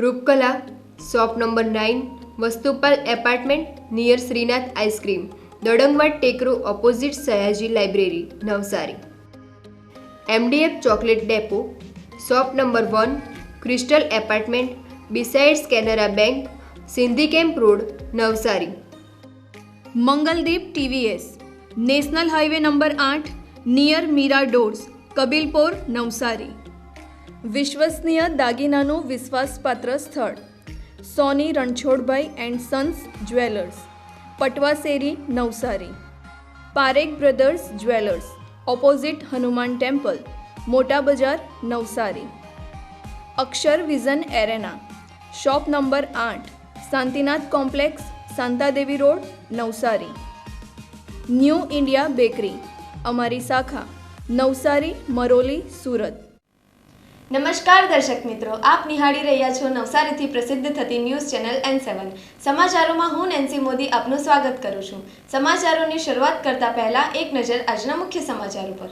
Rupkala, shop number 9, Vastupal apartment near Shrinath ice cream, Dadangwad ટેકરો opposite Sayaji library, Navsari. MDF chocolate depot, shop number 1, crystal apartment besides Canara bank, Sindhi camp road, Navsari. Mangaldeep TVS, national highway number 8, near Meera doors, Kabilpor, Navsari. વિશ્વસનીય દાગીનાનું વિશ્વાસપાત્ર સ્થળ Soni Ranchhodbhai and sons jewellers, Patvasheri, Navsari. Parekh brothers jewellers, opposite Hanuman temple, મોટા બજાર, Navsari. Akshar vision arena, shop number 8, Shantinath complex, Shantadevi road, Navsari. New India bakery, અમારી શાખા નવસારી, મરોલી, સુરત. નમસ્કાર દર્શક મિત્રો, આપ નિહાળી રહ્યા છો નવસારીથી પ્રસિદ્ધ થતી ન્યૂઝ ચેનલ N7. સમાચારોમાં હું નેન્સી મોદી આપનું સ્વાગત કરું છું. સમાચારોની શરૂઆત કરતા પહેલા એક નજર આજના મુખ્ય સમાચાર ઉપર.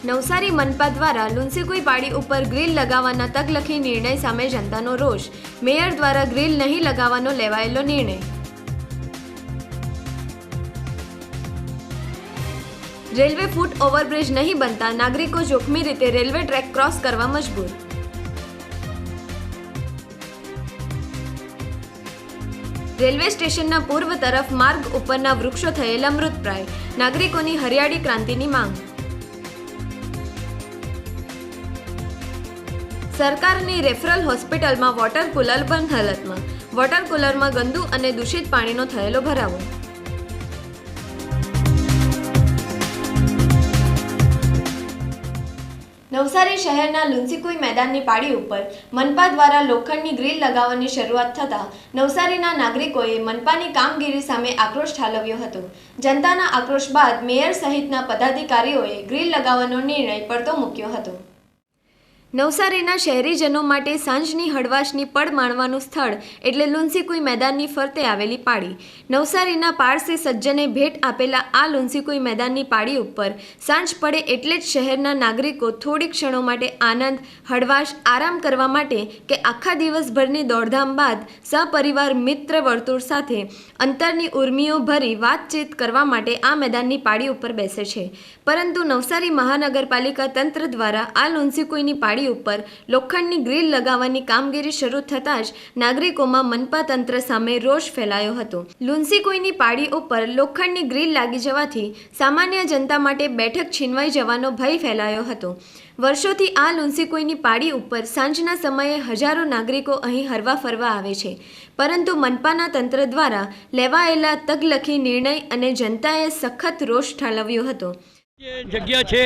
નવસારી મનપા દ્વારા લુન્સીકુઈ પાડી ઉપર ગ્રીલ લગાવવાના તકલખી નિર્ણય સામે જનતાનો રોષ. મેયર દ્વારા ગ્રીલ નહીં લગાવવાનો લેવાયેલો નિર્ણય. રેલવે ફૂટ ઓવરબ્રિજ નહીં બનતા નાગરિકો જોખમી રીતે રેલવે ટ્રેક ક્રોસ કરવા મજબૂર. રેલવે સ્ટેશનના પૂર્વ તરફ માર્ગ ઉપરના વૃક્ષો થયેલા મૃતપ્રાય. નાગરિકોની હરિયાળી ક્રાંતિની માંગ. સરકારની રેફરલ હોસ્પિટલમાં વોટર કુલર બંધ હાલતમાં. વોટર કુલરમાં ગંદુ અને દૂષિત પાણીનો થયેલો ભરાવો. નવસારી શહેરના લુન્સીકુઈ મેદાનની પાડી ઉપર મનપા દ્વારા લોખંડની ગ્રીલ લગાવવાની શરૂઆત થતાં નવસારીના નાગરિકોએ મનપાની કામગીરી સામે આક્રોશ ઠાલવ્યો હતો. જનતાના આક્રોશ બાદ મેયર સહિતના પદાધિકારીઓએ ગ્રીલ લગાવવાનો નિર્ણય પડતો મૂક્યો હતો. નવસારીના શહેરીજનો માટે સાંજની હળવાશની પડ માણવાનું સ્થળ એટલે લુન્સીકુઈ મેદાનની ફરતે આવેલી પાડી. નવસારીના પારસી સજ્જને ભેટ આપેલા આ લુન્સીકુઈ મેદાનની પાડી ઉપર સાંજ પડે એટલે જ શહેરના નાગરિકો થોડી ક્ષણો માટે આનંદ, હળવાશ, આરામ કરવા માટે કે આખા દિવસભરની દોડધામ બાદ સપરિવાર મિત્ર વર્તુળ સાથે અંતરની ઉર્મિઓ ભરી વાતચીત કરવા માટે આ મેદાનની પાડી ઉપર બેસે છે. પરંતુ નવસારી મહાનગરપાલિકા તંત્ર દ્વારા આ લુન્સીકુઈની પાડી ઉપર લોખંડની ગ્રીલ લગાવવાની કામગીરી શરૂ થતાં જ નાગરિકોમાં મનપા તંત્ર સામે રોષ ફેલાયો હતો. લુન્સીકુઈની પાડી ઉપર લોખંડની ગ્રીલ લાગી જવાથી સામાન્ય જનતા માટે બેઠક છીનવાઈ જવાનો ભય ફેલાયો હતો. વર્ષોથી આ લુન્સીકુઈની પાડી ઉપર સાંજના સમયે હજારો નાગરિકો અહીં હરવા ફરવા આવે છે. પરંતુ મનપાના તંત્ર દ્વારા લેવાયેલા તકલખી નિર્ણય અને જનતાએ સખત રોષ ઠાલવ્યો હતો. જગ્યા છે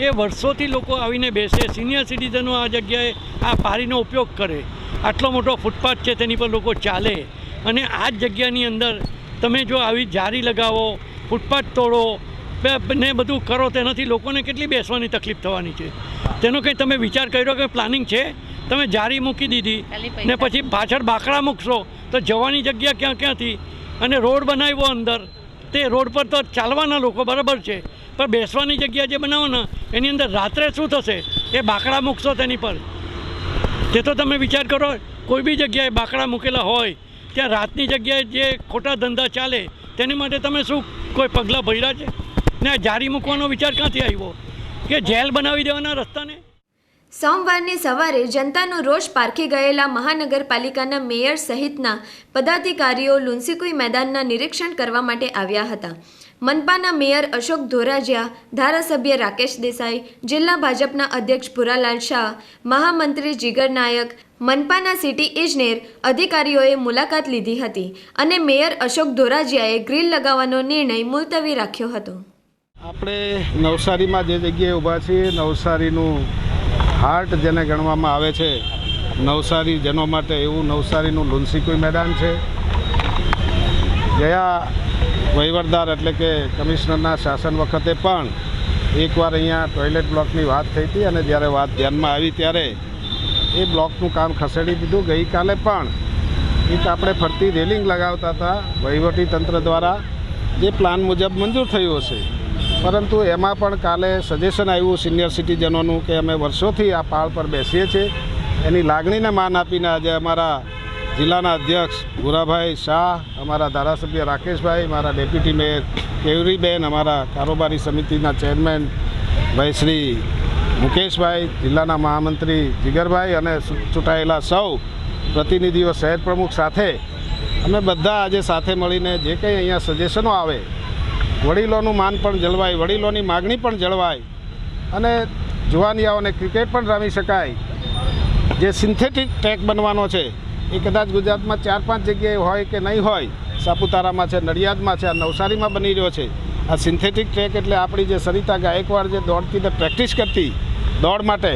એ વર્ષોથી લોકો આવીને બેસે, સિનિયર સિટીઝનો આ જગ્યાએ આ પારીનો ઉપયોગ કરે. આટલો મોટો ફૂટપાથ છે તેની પર લોકો ચાલે અને આ જ જગ્યાની અંદર તમે જો આવી જારી લગાવો, ફૂટપાથ તોડો ને બધું કરો તેનાથી લોકોને કેટલી બેસવાની તકલીફ થવાની છે. તેનો કંઈ તમે વિચાર કર્યો કે પ્લાનિંગ છે? તમે જારી મૂકી દીધી ને પછી પાછળ બાકડા મૂકશો તો જવાની જગ્યા ક્યાંથી? અને રોડ બનાવ્યો અંદર, તે રોડ પર તો ચાલવાના લોકો બરાબર છે, પણ બેસવાની જગ્યા જે બનાવો ને એની અંદર રાત્રે શું થશે? એ બાકડા મૂકશો તેની પર. તે તો તમે વિચાર કરો, કોઈ બી જગ્યાએ બાકડા મૂકેલા હોય ત્યાં રાતની જગ્યાએ જે ખોટા ધંધા ચાલે તેની માટે તમે શું કોઈ પગલાં ભર્યા છે? ને આ જારી મૂકવાનો વિચાર ક્યાંથી આવ્યો કે જેલ બનાવી દેવાના રસ્તાને? સોમવારની સવારે જનતાનો રોષ પારખી ગયેલા મહાનગરપાલિકાના મેયર સહિતના પદાધિકારીઓ લુન્સીકુઈ મેદાનના નિરીક્ષણ કરવા માટે આવ્યા હતા. મનપાના મેયર અશોક ધોરાજીયા, ધારાસભ્ય રાકેશ દેસાઈ, જિલ્લા ભાજપના અધ્યક્ષ ભુરાલાલ શાહ, મહામંત્રી જીગર નાયક, મનપાના સિટી ઇજનેર અધિકારીઓએ મુલાકાત લીધી હતી અને મેયર અશોક ધોરાજીયાએ ગ્રીલ લગાવવાનો નિર્ણય મુલતવી રાખ્યો હતો. આપણે નવસારીમાં જે જગ્યાએ ઊભા છીએ, નવસારીનું હાર્ટ જેને ગણવામાં આવે છે નવસારીજનો માટે, એવું નવસારીનું લુન્સીકુઈ મેદાન છે. ગયા વહીવટદાર એટલે કે કમિશનરના શાસન વખતે પણ એકવાર અહીંયા ટોયલેટ બ્લોકની વાત થઈ હતી અને જ્યારે વાત ધ્યાનમાં આવી ત્યારે એ બ્લોકનું કામ ખસેડી દીધું. ગઈકાલે પણ એક આપણે ફરતી રેલિંગ લગાવતા હતા વહીવટી તંત્ર દ્વારા, જે પ્લાન મુજબ મંજૂર થયું હશે પરંતુ એમાં પણ કાલે સજેશન આવ્યું સિનિયર સિટીઝનોનું કે અમે વર્ષોથી આ પાળ પર બેસીએ છીએ, એની લાગણીને માન આપીને આજે અમારા જિલ્લાના અધ્યક્ષ ભૂરાભાઈ શાહ, અમારા ધારાસભ્ય રાકેશભાઈ, મારા ડેપ્યુટી મેયર કેવરીબેન, અમારા કારોબારી સમિતિના ચેરમેન ભાઈ શ્રી મુકેશભાઈ, જિલ્લાના મહામંત્રી જીગરભાઈ અને ચૂંટાયેલા સૌ પ્રતિનિધિઓ, શહેર પ્રમુખ સાથે અમે બધા આજે સાથે મળીને જે કંઈ અહીંયા સજેશનો આવે, વડીલોનું માન પણ જળવાય, વડીલોની માગણી પણ જળવાય અને જુવાનિયાઓને ક્રિકેટ પણ રમી શકાય. જે સિન્થેટિક ટ્રેક બનવાનો છે એ કદાચ ગુજરાતમાં 4-5 જગ્યાએ હોય કે નહીં હોય, સાપુતારામાં છે, નડિયાદમાં છે, આ નવસારીમાં બની રહ્યો છે. આ સિન્થેટિક ટ્રેક એટલે આપણી જે સરિતા ગાયકવાડ જે દોડતી ને પ્રેક્ટિસ કરતી દોડ માટે,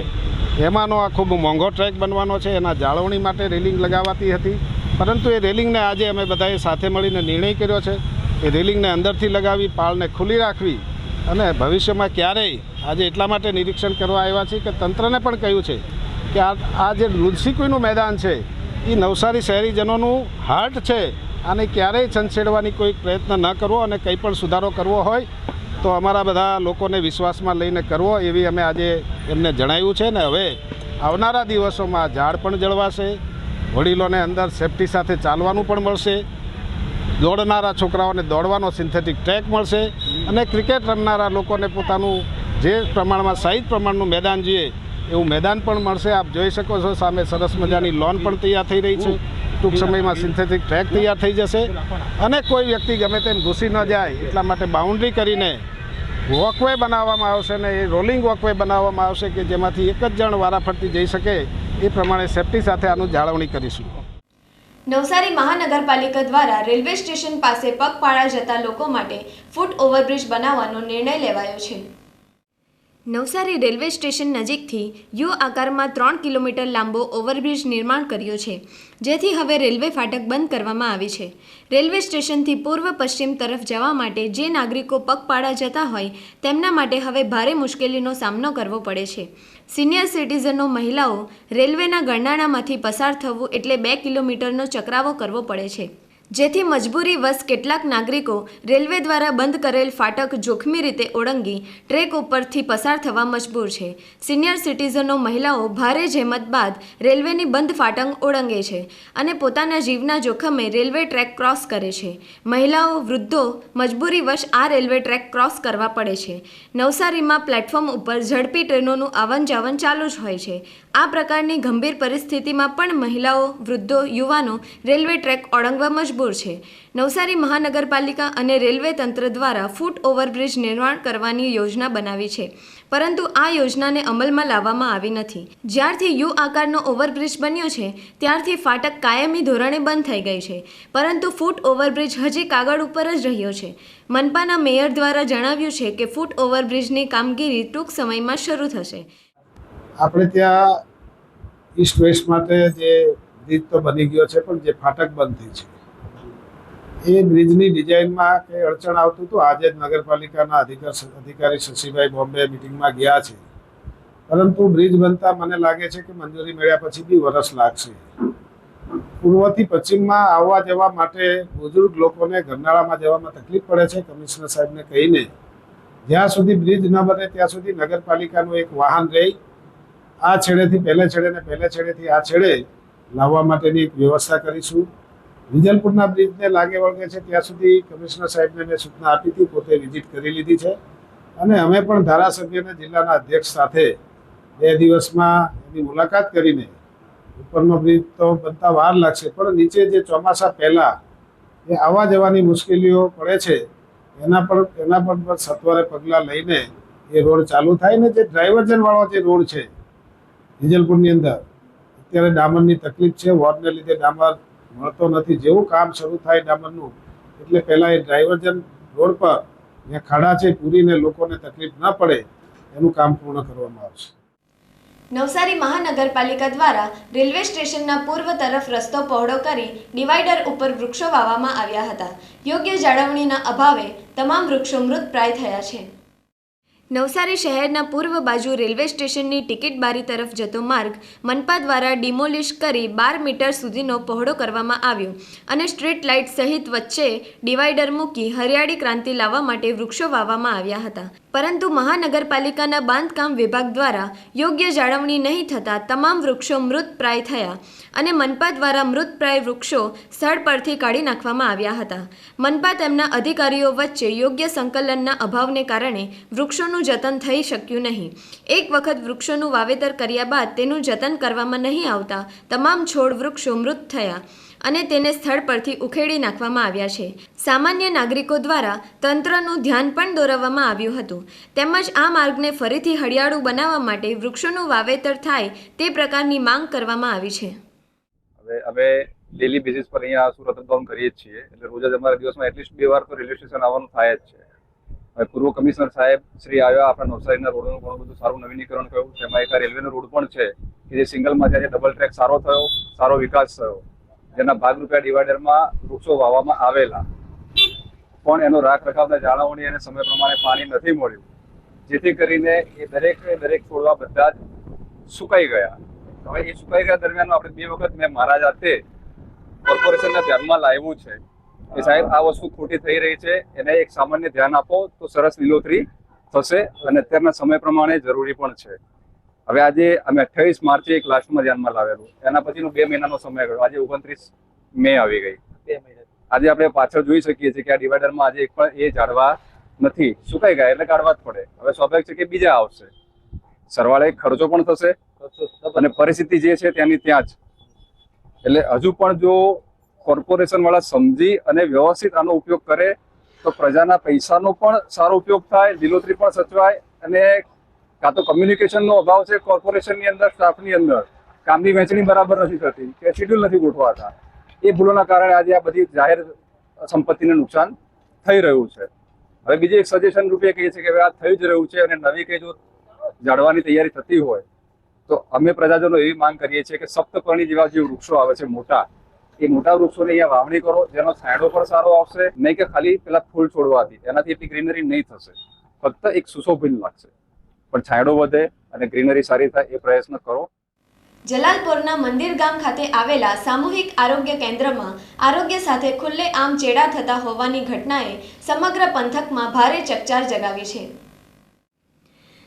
એમાંનો આ ખૂબ મોંઘો ટ્રેક બનવાનો છે. એના જાળવણી માટે રેલિંગ લગાવાતી હતી, પરંતુ એ રેલિંગને આજે અમે બધાએ સાથે મળીને નિર્ણય કર્યો છે એ રેલિંગને અંદરથી લગાવી, પાળને ખુલ્લી રાખવી અને ભવિષ્યમાં ક્યારેય આજે એટલા માટે નિરીક્ષણ કરવા આવ્યા છીએ કે તંત્રને પણ કહ્યું છે કે આ જે લુન્સીકુઈનું મેદાન છે એ નવસારી શહેરીજનોનું હાર્ટ છે, આને ક્યારેય છંછેડવાની કોઈ પ્રયત્ન ન કરવો અને કંઈ પણ સુધારો કરવો હોય તો અમારા બધા લોકોને વિશ્વાસમાં લઈને કરવો, એવી અમે આજે એમને જણાવ્યું છે. ને હવે આવનારા દિવસોમાં ઝાડ પણ જળવાશે, વડીલોને અંદર સેફટી સાથે ચાલવાનું પણ મળશે, દોડનારા છોકરાઓને દોડવાનો સિન્થેટિક ટ્રેક મળશે અને ક્રિકેટ રમનારા લોકોને પોતાનું જે પ્રમાણમાં સાઈઝ પ્રમાણનું મેદાન જોઈએ એવું મેદાન પણ મળશે. આપ જોઈ શકો છો સામે સરસ મજાની લોન પણ તૈયાર થઈ રહી છે. ટૂંક સમયમાં સિન્થેટિક ટ્રેક તૈયાર થઈ જશે અને કોઈ વ્યક્તિ ગમે તેમ ઘૂસી ન જાય એટલા માટે બાઉન્ડ્રી કરીને વોકવે બનાવવામાં આવશે ને એ રોલિંગ વોકવે બનાવવામાં આવશે કે જેમાંથી એક જ જણ વારાફરતી જઈ શકે એ પ્રમાણે સેફટી સાથે આનું જાળવણી કરીશું. નવસારી મહાનગરપાલિકા દ્વારા રેલવે સ્ટેશન પાસે પગપાળા જતા લોકો માટે ફૂટ ઓવરબ્રિજ બનાવવાનો નિર્ણય લેવાયો છે. નવસારી રેલવે સ્ટેશન નજીકથી યુ આકારમાં 3 કિલોમીટર લાંબો ઓવરબ્રિજ નિર્માણ કર્યો છે, જેથી હવે રેલવે ફાટક બંધ કરવામાં આવી છે. રેલવે સ્ટેશનથી પૂર્વ પશ્ચિમ તરફ જવા માટે જે નાગરિકો પગપાળા જતા હોય તેમના માટે હવે ભારે મુશ્કેલીનો સામનો કરવો પડે છે. સિનિયર સિટીઝનો, મહિલાઓ રેલવેના ગરનાળામાંથી પસાર થવું એટલે 2 કિલોમીટરનો ચકરાવો કરવો પડે છે, જેથી મજબૂરીવશ કેટલાક નાગરિકો રેલવે દ્વારા બંધ કરેલ ફાટક જોખમી રીતે ઓળંગી ટ્રેક ઉપરથી પસાર થવા મજબૂર છે. સિનિયર સિટીઝનો, મહિલાઓ ભારે જહેમત બાદ રેલવેની બંધ ફાટક ઓળંગે છે અને પોતાના જીવના જોખમે રેલવે ટ્રેક ક્રોસ કરે છે. મહિલાઓ, વૃદ્ધો મજબૂરીવશ આ રેલવે ટ્રેક ક્રોસ કરવા પડે છે. નવસારીમાં પ્લેટફોર્મ ઉપર ઝડપી ટ્રેનોનું આવન જાવન ચાલુ જ હોય છે. આ પ્રકારની ગંભીર પરિસ્થિતિમાં પણ મહિલાઓ, વૃદ્ધો, યુવાનો રેલવે ટ્રેક ઓળંગવા મજબૂર છે. નવસારી મહાનગરપાલિકા અને રેલવે તંત્ર દ્વારા ફૂટ ઓવરબ્રિજ નિર્માણ કરવાની યોજના બનાવી છે, પરંતુ આ યોજનાને અમલમાં લાવવામાં આવી નથી. જ્યારથી યુ આકારનો ઓવરબ્રિજ બન્યો છે ત્યારથી ફાટક કાયમી ધોરણે બંધ થઈ ગઈ છે, પરંતુ ફૂટ ઓવરબ્રિજ હજી કાગળ ઉપર જ રહ્યો છે. મનપાના મેયર દ્વારા જણાવ્યું છે કે ફૂટ ઓવરબ્રિજની કામગીરી ટૂંક સમયમાં શરૂ થશે. આપણે ત્યાં ઈસ્ટ વેસ્ટ માટે જે બ્રિજ તો બની ગયો છે, પણ જે ફાટક બંધ થઈ છે એ બ્રિજની ડિઝાઇનમાં કંઈ અડચણ આવતું હતું. આજે જ નગરપાલિકાના અધિકારી શશીભાઈ બોમ્બે મિટિંગમાં ગયા છે, પરંતુ બ્રિજ બનતા મને લાગે છે કે મંજૂરી મળ્યા પછી બી વર્ષ લાગશે. પૂર્વથી પશ્ચિમમાં આવવા જવા માટે બુઝુર્ગ લોકોને ગરનાળામાં જવામાં તકલીફ પડે છે. કમિશનર સાહેબને કહીને જ્યાં સુધી બ્રિજ ન બને ત્યાં સુધી નગરપાલિકાનું એક વાહન રહી આ છેડેથી પહેલે છેડે ને પહેલે છેડેથી આ છેડે લાવવા માટેની એક વ્યવસ્થા કરીશું. વિજલપુરના બ્રિજને લાગે વળગે છે ત્યાં સુધી કમિશનર સાહેબને મેં સૂચના આપી હતી, પોતે વિઝિટ કરી લીધી છે અને અમે પણ ધારાસભ્યને જિલ્લાના અધ્યક્ષ સાથે 2 દિવસમાં એની મુલાકાત કરીને ઉપરનો બ્રિજ તો બનતા વાર લાગશે, પણ નીચે જે ચોમાસા પહેલાં એ આવવા જવાની મુશ્કેલીઓ પડે છે એના પર સત્વરે પગલાં લઈને એ રોડ ચાલુ થાય ને જે ડાયવર્ઝનવાળો જે રોડ છે વિજલપુરની અંદર અત્યારે ડામરની તકલીફ છે, વોર્ડને લીધે ડામર મળતો નથી. જેવું કામ શરૂ થાય ડામરનું એટલે પહેલાં એ ડાયવર્ઝન રોડ પર જ્યાં ખાડા છે પૂરીને લોકોને તકલીફ ન પડે એનું કામ પૂર્ણ કરવામાં આવશે. નવસારી મહાનગરપાલિકા દ્વારા રેલવે સ્ટેશનના પૂર્વ તરફ રસ્તો પહોળો કરી ડિવાઈડર ઉપર વૃક્ષો વાવવામાં આવ્યા હતા. યોગ્ય જાળવણીના અભાવે તમામ વૃક્ષો મૃતપ્રાય થયા છે. નવસારી શહેરના પૂર્વ બાજુ રેલવે સ્ટેશનની ટિકિટ બારી તરફ જતો માર્ગ મનપા દ્વારા ડિમોલિશ કરી 12 મીટર સુધીનો પહોળો કરવામાં આવ્યો અને સ્ટ્રીટ લાઇટ સહિત વચ્ચે ડિવાઈડર મૂકી હરિયાળી ક્રાંતિ લાવવા માટે વૃક્ષો વાવવામાં આવ્યા હતા. પરંતુ મહાનગરપાલિકાના બાંધકામ વિભાગ દ્વારા યોગ્ય જાળવણી નહીં થતાં તમામ વૃક્ષો મૃતપ્રાય થયા અને મનપા દ્વારા મૃતપ્રાય વૃક્ષો સ્થળ પરથી કાઢી નાખવામાં આવ્યા હતા. મનપા તેમના અધિકારીઓ વચ્ચે યોગ્ય સંકલનના અભાવને કારણે વૃક્ષોનું જતન થઈ શક્યું નહીં. એક વખત વૃક્ષોનું વાવેતર કર્યા બાદ તેનું જતન કરવામાં નહીં આવતા તમામ છોડ વૃક્ષો મૃત થયા અને તેને સ્થળ પરથી ઉખેડી નાખવામાં આવ્યા છે. સામાન્ય નાગરિકો દ્વારા તંત્રનું ધ્યાન પણ દોરવવામાં આવ્યું હતું તેમજ આ માર્ગને ફરીથી હરિયાળું બનાવવા માટે વૃક્ષોનું વાવેતર થાય તે પ્રકારની માંગ કરવામાં આવી છે. હવે અમે ડેલી બેઝિસ પર અહીંયા સુરત અપડાઉન કરીએ જ છીએ, એટલે રોજ જ અમારા દિવસમાં એટલીસ્ટ 2 વાર તો રેલવે સ્ટેશન આવવાનું થાય જ છે. હવે પૂર્વ કમિશનર સાહેબ શ્રી આવ્યા, આપણા નવસારીના રોડનું ઘણું બધું સારું નવીનીકરણ કર્યું. તેમાં એક રેલવેનો રોડ પણ છે કે જે સિંગલમાં જ્યારે ડબલ ટ્રેક સારો થયો, સારો વિકાસ થયો, જેના ભાગરૂપે ડિવાઈડરમાં વૃક્ષો વાવવામાં આવેલા, પણ એનો રાખ રખાવના જાળવણી અને સમય પ્રમાણે પાણી નથી મળ્યું, જેથી કરીને એ દરેક છોડવા બધા જ સુકાઈ ગયા. હવે એ સુકાઈ ગયા દરમિયાન આપણે 2 વખત મેં મારા જાતે કોર્પોરેશનના ધ્યાનમાં લાવ્યું છે કે સાહેબ આ વસ્તુ ખોટી થઈ રહી છે, એને એક સામાન્ય ધ્યાન આપો તો સરસ લીલોતરી થશે અને અત્યારના સમય પ્રમાણે જરૂરી પણ છે. હવે આજે અમે 28 માર્ચે એક લાસ્ટમાં ધ્યાનમાં લાવેલું, એના પછીનો 2 મહિનાનો સમય ગયો, આજે 29 મે આવી ગઈ. આજે આપણે પાછળ જોઈ શકીએ છીએ કે આ ડિવાઈડરમાં આજે એક પણ એ ઝાડવા નથી, સુકાઈ ગયા એટલે કાઢવા જ પડે. હવે સ્વાભાવિક છે કે બીજા આવશે, સરવાળે ખર્ચો પણ થશે અને પરિસ્થિતિ જે છે ત્યાંની ત્યાં જ. એટલે હજુ પણ જો કોર્પોરેશન વાળા સમજી અને વ્યવસ્થિત આનો ઉપયોગ કરે તો પ્રજાના પૈસાનો પણ સારો ઉપયોગ થાય, લીલોતરી પણ સચવાય અને કાં તો કમ્યુનિકેશનનો અભાવ છે કોર્પોરેશનની અંદર, સ્ટાફની અંદર કામની વહેંચણી બરાબર નથી થતી કે શેડ્યુલ નથી ગોઠવાતા, એ ભૂલોના કારણે આજે આ બધી જાહેર સંપત્તિને નુકસાન થઈ રહ્યું છે. હવે બીજી એક સજેશન રૂપે કહીએ છીએ કે હવે આ થઈ જ રહ્યું છે અને નવી કંઈ જો જાળવાની તૈયારી થતી હોય તો અમે પ્રજાજનો એવી માંગ કરીએ છીએ કે સપ્તપર્ણી જેવા જે વૃક્ષો આવે છે મોટા, એ મોટા વૃક્ષોની અહીંયા વાવણી કરો, જેનો છાંયડો પણ સારો આવશે, નહીં કે ખાલી પેલા ફૂલ છોડવાથી એનાથી એટલી ગ્રીનરી નહીં થશે, ફક્ત એક સુશોભન લાગશે, પણ છાંયડો વધે અને ગ્રીનરી સારી થાય એ પ્રયત્ન કરો. જલાલપોરના મંદિર ગામ ખાતે આવેલા સામૂહિક આરોગ્ય કેન્દ્રમાં આરોગ્ય સાથે ખુલ્લેઆમ ચેડા થતા હોવાની ઘટનાએ સમગ્ર પંથકમાં ભારે ચકચાર જગાવી છે.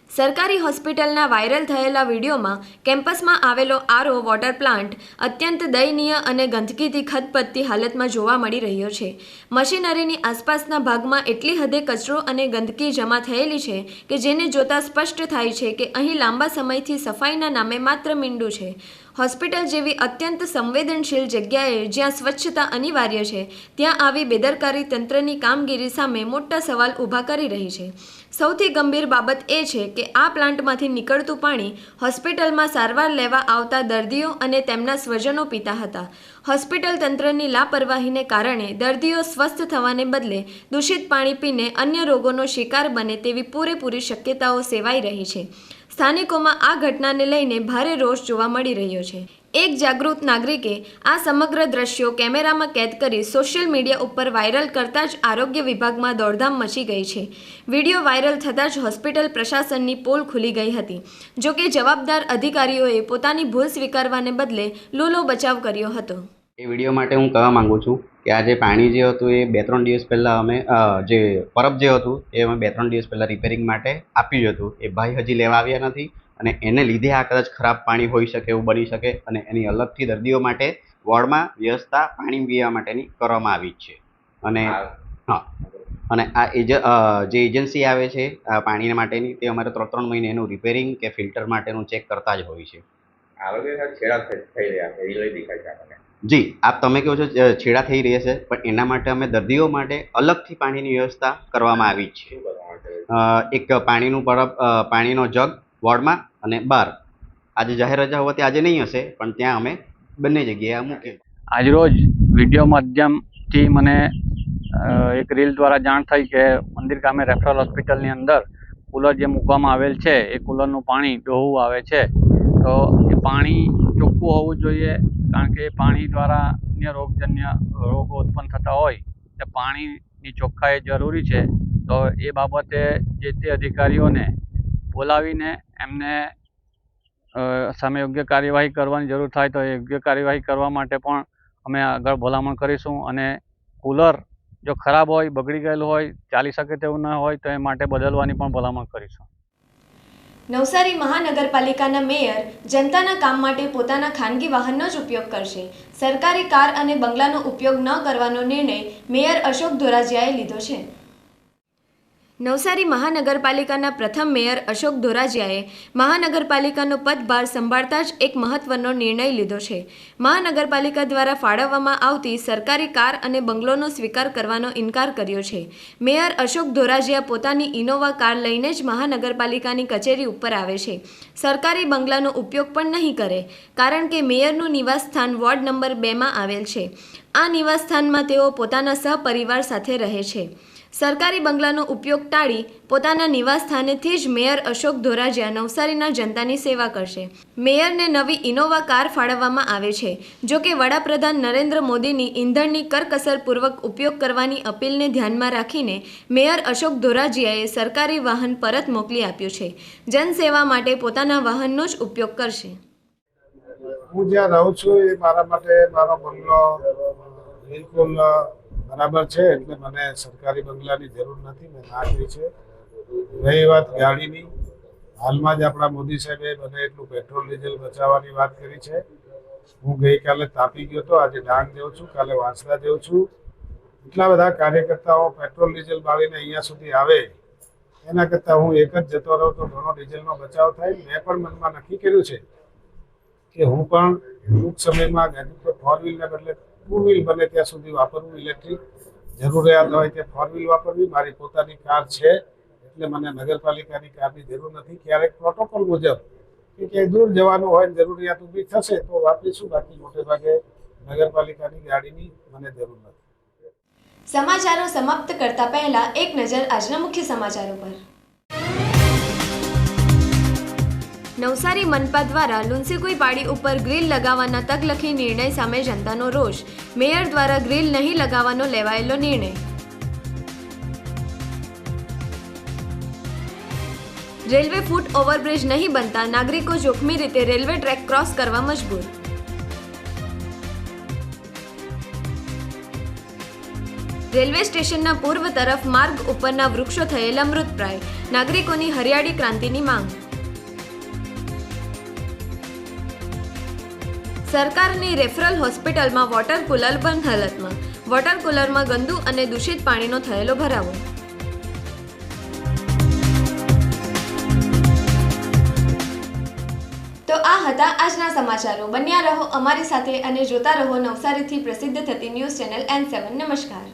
સરકારી હોસ્પિટલના વાયરલ થયેલા વિડીયોમાં કેમ્પસમાં આવેલો આરઓ વોટર પ્લાન્ટ અત્યંત દયનીય અને ગંદકીથી ખદપદતી હાલતમાં જોવા મળી રહ્યો છે. મશીનરીની આસપાસના ભાગમાં એટલી હદે કચરો અને ગંદકી જમા થયેલી છે કે જેને જોતા સ્પષ્ટ થાય છે કે અહીં લાંબા સમયથી સફાઈના નામે માત્ર મીંડું છે. હોસ્પિટલ જેવી અત્યંત સંવેદનશીલ જગ્યાએ જ્યાં સ્વચ્છતા અનિવાર્ય છે ત્યાં આવી બેદરકારી તંત્રની કામગીરી સામે મોટા સવાલ ઊભા કરી રહી છે. સૌથી ગંભીર બાબત એ છે કે આ પ્લાન્ટમાંથી નીકળતું પાણી હોસ્પિટલમાં સારવાર લેવા આવતા દર્દીઓ અને તેમના સ્વજનો પીતા હતા. હોસ્પિટલ તંત્રની લાપરવાહીને કારણે દર્દીઓ સ્વસ્થ થવાને બદલે દૂષિત પાણી પીને અન્ય રોગોનો શિકાર બને તેવી પૂરેપૂરી શક્યતાઓ સેવાઈ રહી છે. સ્થાનિકોમાં આ ઘટનાને લઈને ભારે રોષ જોવા મળી રહ્યો છે. એક જાગૃત નાગરિકે આ સમગ્ર દ્રશ્યો કેમેરામાં કેદ કરી સોશિયલ મીડિયા ઉપર વાયરલ કરતાં જ આરોગ્ય વિભાગમાં દોડધામ મચી ગઈ છે. વિડીયો વાયરલ થતાં જ હોસ્પિટલ પ્રશાસનની પોલ ખુલી ગઈ હતી. જોકે જવાબદાર અધિકારીઓએ પોતાની ભૂલ સ્વીકારવાને બદલે લૂલો બચાવ કર્યો હતો. એ વિડીયો માટે હું કહેવા માંગુ છું કે આ જે પાણી જે હતું એ 2-3 દિવસ પહેલાં અમે જે પરબ જે હતું એ અમે 2-3 દિવસ પહેલાં રિપેરિંગ માટે આપ્યું હતું. એ ભાઈ હજી લેવા આવ્યા નથી અને એને લીધે આ કદાચ ખરાબ પાણી હોઈ શકે એવું બની શકે અને એની અલગથી દર્દીઓ માટે વોર્ડમાં વ્યવસ્થા પાણી પીવા માટેની કરવામાં આવી જ છે. અને હા, અને આ જે એજન્સી આવે છે આ પાણી માટેની તે અમારે 3 મહિને એનું રિપેરિંગ કે ફિલ્ટર માટેનું ચેક કરતા જ હોય છે. છેડા થઈ રહ્યા છે એ લઈ દેખાય છે આપણને. જી, આપ તમે કહો છો છેડા થઈ રહ્યા છે, પણ એના માટે અમે દર્દીઓ માટે અલગથી પાણીની વ્યવસ્થા કરવામાં આવી જ છે. એક પાણીનો જગ વોર્ડમાં અને બહાર. આજે જાહેર રજા હોવાથી આજે નહીં હશે, પણ ત્યાં અમે બંને જગ્યાએ મૂકીએ. આજરોજ વિડીયો માધ્યમથી મને એક રીલ દ્વારા જાણ થઈ કે મંદિર ગામે રેફરલ હોસ્પિટલની અંદર કુલર જે મૂકવામાં આવેલ છે એ કુલરનું પાણી ડોહું આવે છે. તો એ પાણી ચોખ્ખું હોવું જોઈએ, કારણ કે પાણી દ્વારા અન્ય રોગો ઉત્પન્ન થતા હોય એટલે પાણીની ચોખ્ખાઈ જરૂરી છે. તો એ બાબતે જે તે અધિકારીઓને બોલાવીને એમને સામે યોગ્ય કાર્યવાહી કરવાની જરૂર થાય તો યોગ્ય કાર્યવાહી કરવા માટે પણ અમે આગળ ભલામણ કરીશું. અને કુલર જો ખરાબ હોય, બગડી ગયેલું હોય, ચાલી શકે તેવું ન હોય તો એ માટે બદલવાની પણ ભલામણ કરીશું. નવસારી મહાનગરપાલિકાના મેયર જનતાના કામ માટે પોતાના ખાનગી વાહનનો જ ઉપયોગ કરશે. સરકારી કાર અને બંગલાનો ઉપયોગ ન કરવાનો નિર્ણય મેયર અશોક ધોરાજીયાએ લીધો છે. નવસારી મહાનગરપાલિકાના પ્રથમ મેયર અશોક ધોરાજીયાએ મહાનગરપાલિકાનો પદભાર સંભાળતા જ એક મહત્વનો નિર્ણય લીધો છે. મહાનગરપાલિકા દ્વારા ફાળવવામાં આવતી સરકારી કાર અને બંગલોનો સ્વીકાર કરવાનો ઇનકાર કર્યો છે. મેયર અશોક ધોરાજીયા પોતાની ઇનોવા કાર લઈને જ મહાનગરપાલિકાની કચેરી ઉપર આવે છે. સરકારી બંગલાનો ઉપયોગ પણ નહીં કરે, કારણ કે મેયરનું નિવાસસ્થાન વોર્ડ નંબર 2માં આવેલ છે. આ નિવાસસ્થાનમાં તેઓ પોતાના સહપરિવાર સાથે રહે છે. સરકારી બંગલાનો ઉપયોગ ટાળી પોતાના નિવાસસ્થાનેથી જ મેયર અશોક ધોરાજીયા નવસારીના જનતાની સેવા કરશે. મેયરને નવી ઇનોવા કાર ફાળવવામાં આવે છે. જો કે વડાપ્રધાન નરેન્દ્ર મોદીની ઈંધણની કરકસરપૂર્વક ઉપયોગ કરવાની અપીલને ધ્યાનમાં રાખીને મેયર અશોક ધોરાજીયાએ સરકારી વાહન પરત મોકલી આપ્યું છે. જનસેવા માટે પોતાના વાહનનો જ ઉપયોગ કરશે. હું જ્યાં રહું છું એ મારા માટે મારો બંગલો બિલકુલ બરાબર છે, એટલે મને સરકારી બંગલાની જરૂર નથી. મેં ના કહી છે. રહી વાત ગાડીની, હાલમાં જ આપણા મોદી સાહેબે બને એટલું પેટ્રોલ ડીઝલ બચાવવાની વાત કરી છે. હું ગઈકાલે તાપી ગયો હતો, આજે ડાંગ જાઉં છું, કાલે વાંસદા જાઉં છું. એટલા બધા કાર્યકર્તાઓ પેટ્રોલ ડીઝલ બાળીને અહીંયા સુધી આવે, એના કરતાં હું એક જ જતો રહું તો ઘણો ડીઝલનો બચાવ થાય. મેં પણ મનમાં નક્કી કર્યું છે કે હું પણ ટૂંક સમયમાં ફોર વ્હીલના બદલે ટુ વ્હીલ બને ત્યાં સુધી વાપરવું, ઇલેક્ટ્રિક. જરૂરિયાત હોય કે ફોર વ્હીલ વાપરવી. મારી પોતાની કાર છે, એટલે મને નગરપાલિકાની કારની જરૂર નથી. ક્યારેક પ્રોટોકોલ મુજબ કે ક્યાંય દૂર જવાનું હોય, જરૂરિયાત ઊભી થશે તો વાપરીશું, બાકી મોટે ભાગે નગરપાલિકાની ગાડીની મને જરૂર નથી. સમાચારો સમાપ્ત કરતા પહેલા એક નજર આજના મુખ્ય સમાચારો પર. નવસારી મનપા દ્વારા લુન્સીકુઈ પાડી ઉપર ગ્રીલ લગાવવાના તકલખી નિર્ણય સામે જનતાનો રોષ. મેયર દ્વારા ગ્રીલ નહીં લગાવવાનો લેવાયેલો નિર્ણય. રેલવે ફૂટ ઓવરબ્રિજ નહીં બનતા નાગરિકો જોખમી રીતે રેલવે ટ્રેક ક્રોસ કરવા મજબૂર. રેલવે સ્ટેશનના પૂર્વ તરફ માર્ગ ઉપરના વૃક્ષો થયેલા મૃતપ્રાય. નાગરિકોની હરિયાળી ક્રાંતિની માંગ. સરકારની રેફરલ હોસ્પિટલમાં વોટર કુલર બંધ હાલતમાં. વોટર કુલરમાં ગંદુ અને દૂષિત પાણીનો થયેલો ભરાવો. તો આ હતા આજના સમાચારો. બન્યા રહો અમારી સાથે અને જોતા રહો નવસારીથી પ્રસિદ્ધ થતી ન્યૂઝ ચેનલ N7. નમસ્કાર.